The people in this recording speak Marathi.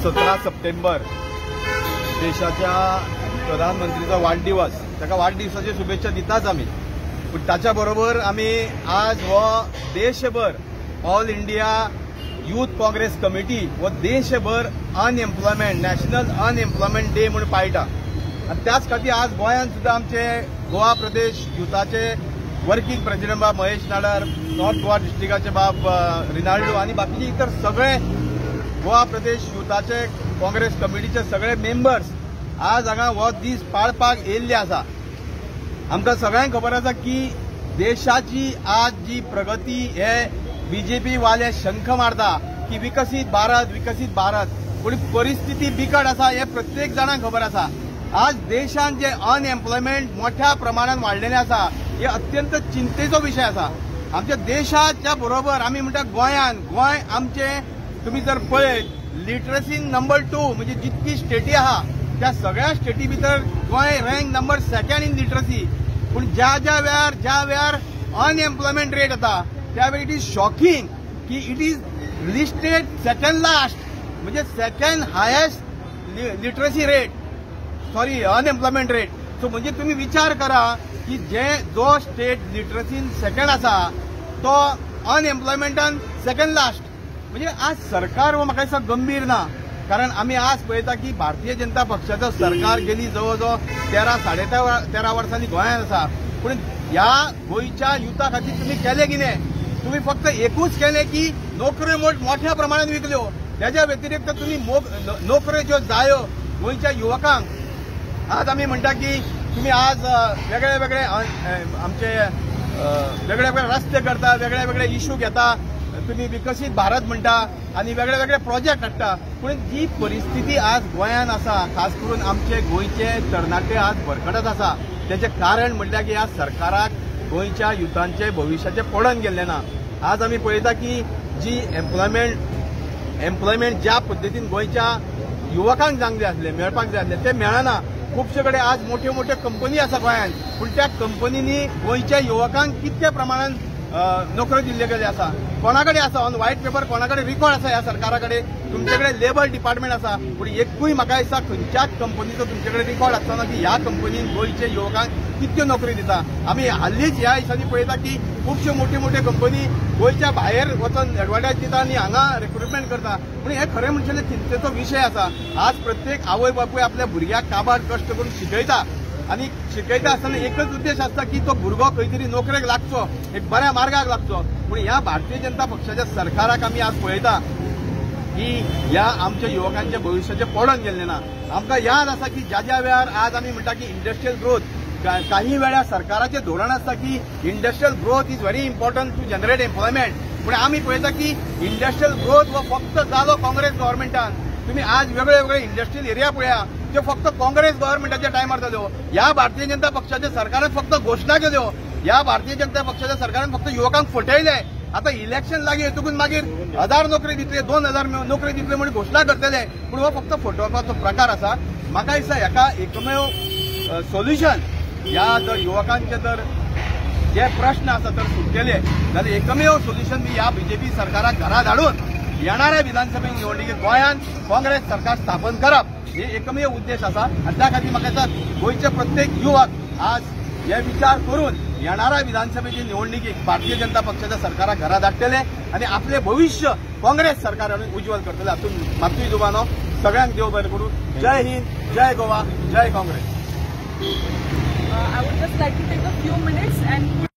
17 सप्टेंबर देशाच्या प्रधानमंत्रीचा वाढदिवस, त्याका वाढदिवसाची शुभेच्छा दिताच आम्ही. पण त्याच्या बरोबर आम्ही आज व देशभर all India youth Congress committee व देशभर अनएम्प्लॉयमेंट नॅशनल अनएम्प्लॉयमेंट डे म्हणून पाळटा. आणि त्याच खातीर आज गोंयांत सुद्धा आमचे गोवा प्रदेश युथाचे वर्किंग प्रेसिडेंट बाब महेश नाडार, नॉर्थ गोवा डिस्ट्रिक्टाचे बाब रिनाल्डो आणि बाकीचे इतर सगळे गोवा प्रदेश युथाचे काँग्रेस कमिटीचे सगळे मेंबर्स आज हांगा हो दीस पाळपाक येयल्ले आसा. आमकां सगळ्यांक खबर आसा की देशाची आज जी प्रगती हे बीजेपी वाले शंख मारता की विकसीत भारत, पूण परिस्थिती बिकट आसा हे प्रत्येक जाणांक खबर आसा. आज देशांत जे अनएम्प्लॉयमेंट मोठ्या प्रमाणात वाडलेले आसा हे अत्यंत चिंतेचो विषय आसा. आमच्या देशाच्या बरोबर आमी म्हणटा गोंय आमचे तुम्ही जर पळयत लिटरसी नंबर 2 म्हणजे जितकी स्टेटी आहा त्या सगळ्या स्टेटी भितर Goa rank number 2 in literacy. पूण ज्या वेळार अनएम्प्लॉयमेंट रेट येता त्या वेळी इट इज शॉकिंग की it is listed second last म्हणजे second highest literacy rate unemployment rate. So म्हणजे तुम्ही विचार करा की जो स्टेट लिटरसीन सेकंड आसा तो अनएम्प्लॉयमेंटान सेकंड लास्ट. म्हणजे आज सरकार हो म्हाका दिसता गंभीर ना. कारण आम्ही आज पळयता की भारतीय जनता पक्षाचो सरकार गेली जवळजवळ 13-13.5 वर्सांनी गोंयांत आसा. पूण ह्या गोंयच्या युथा खातीर तुम्ही केले कितें? तुम्ही फक्त एकूच केले की नोकऱ्यो मोठ्या प्रमाणात विकल्यो. त्याच्या व्यतिरिक्त तुम्ही नोकऱ्यो ज्यो जायो गोंयच्या युवकांक. आज आम्ही म्हणटा की तुम्ही आज वेगळे आमचे वेगळे रस्ते करता, वेगळे इश्यू घेता, तुम्ही विकसित भारत म्हणटा आणि वेगळे प्रोजेक्ट हाडटा. पूण जी परिस्थिती आज गोंयांत आसा खास करून आमचे गोंयचे तरणाटे आज भरकटत आसा त्याचे कारण म्हटल्यार की ह्या सरकाराक गोंयच्या युथांचे भविश्याचे पडून गेल्ले ना. आज आमी पळयता की जी एम्प्लॉयमेंट ज्या पद्दतीन गोंयच्या युवकांक जावंक जाय आसले, मेळपाक जाय आसले ते मेळना. खुबशे कडेन आज मोठ्यो कंपनी आसा गोंयांत, पूण त्या कंपनींनी गोंयच्या युवकांक कितके प्रमाणात नोकऱ्यो दिल्ले गेले आसा? कोणाकडे आसा ऑन व्हाईट पेपर? कोणाकडे रिकॉर्ड आसा ह्या सरकाराकडे? तुमच्याकडे लेबर डिपार्टमेंट आसा, पूण एकूय म्हाका दिसता खंयच्याच कंपनीचो तुमच्याकडे रिकॉर्ड आसना की ह्या कंपनीन गोंयचे युवकांक कितक्यो नोकरी दिता. आमी हाल्लीच ह्या दिसांनी पळयता की खुबश्यो मोठ्यो कंपनी गोंयच्या भायर वचून एडवर्टायज दिता आनी हांगा रिक्रुटमेंट करता. पूण हे खरें म्हणजे चिंतेचो विशय आसा. आज प्रत्येक आवय बापूय आपल्या भुरग्याक काबाड कश्ट करून शिकयता आणि शिकयता आसतना एकच उद्देश आसता की तो भुरगो खंय तरी नोकरेक लागचो, एक बऱ्या मार्गाक लागचो. पूण ह्या भारतीय जनता पक्षाच्या सरकाराक आमी आज पळयता की ह्या आमच्या युवकांच्या भविश्याचे पडून गेल्ले ना. आमकां याद आसा की ज्या वेळार आज आमी म्हणटा की इंडस्ट्रियल ग्रोथ, काही वेळा सरकाराचे धोरण आसता की industrial growth is very important to generate employment. पूण आमी पळयता की इंडस्ट्रियल ग्रोथ हो फक्त जालो काँग्रेस गव्हर्नमेंटान. तुम्ही आज वेगळे इंडस्ट्रियल एरिया पळया जे फक्त काँग्रेस गव्हर्नमेंटाच्या टायमार जाल्यो. ह्या भारतीय जनता पक्षाच्या सरकारान फक्त घोषणा केल्यो. ह्या भारतीय जनता पक्षाच्या सरकारान फक्त युवकांक फटयले. आता इलेक्शन लागीं येतकून मागीर 1000 नोकरी दितले, 2000 नोकरी दितले म्हणून घोषणा करतले. पूण हो फक्त फटोवपाचो प्रकार आसा. म्हाका दिसता हेका एकमेव सोल्युशन ह्या जर युवकांचे जर जे प्रश्न आसा तर सुटकेले जाल्यार एकमेव सोल्युशन ह्या बीजेपी सरकाराक घरा धाडून येणाऱ्या विधानसभा निवडणुकीत गोंयांत काँग्रेस सरकार स्थापन करप हे एकमेव उद्देश आसा. आनी त्या खातीर म्हाका दिसता गोंयचे प्रत्येक युवक आज हे विचार करून येणाऱ्या विधानसभेची निवडणुकीत भारतीय जनता पक्षाच्या सरकाराक घरा धाडटले आणि आपले भविष्य काँग्रेस सरकारान उज्ज्वल करतले. हातून मातूय दुबानो. सगळ्यांक देव बरें करूं. जय हिंद, जय गोवा, जय Congress. just like to take a few minutes and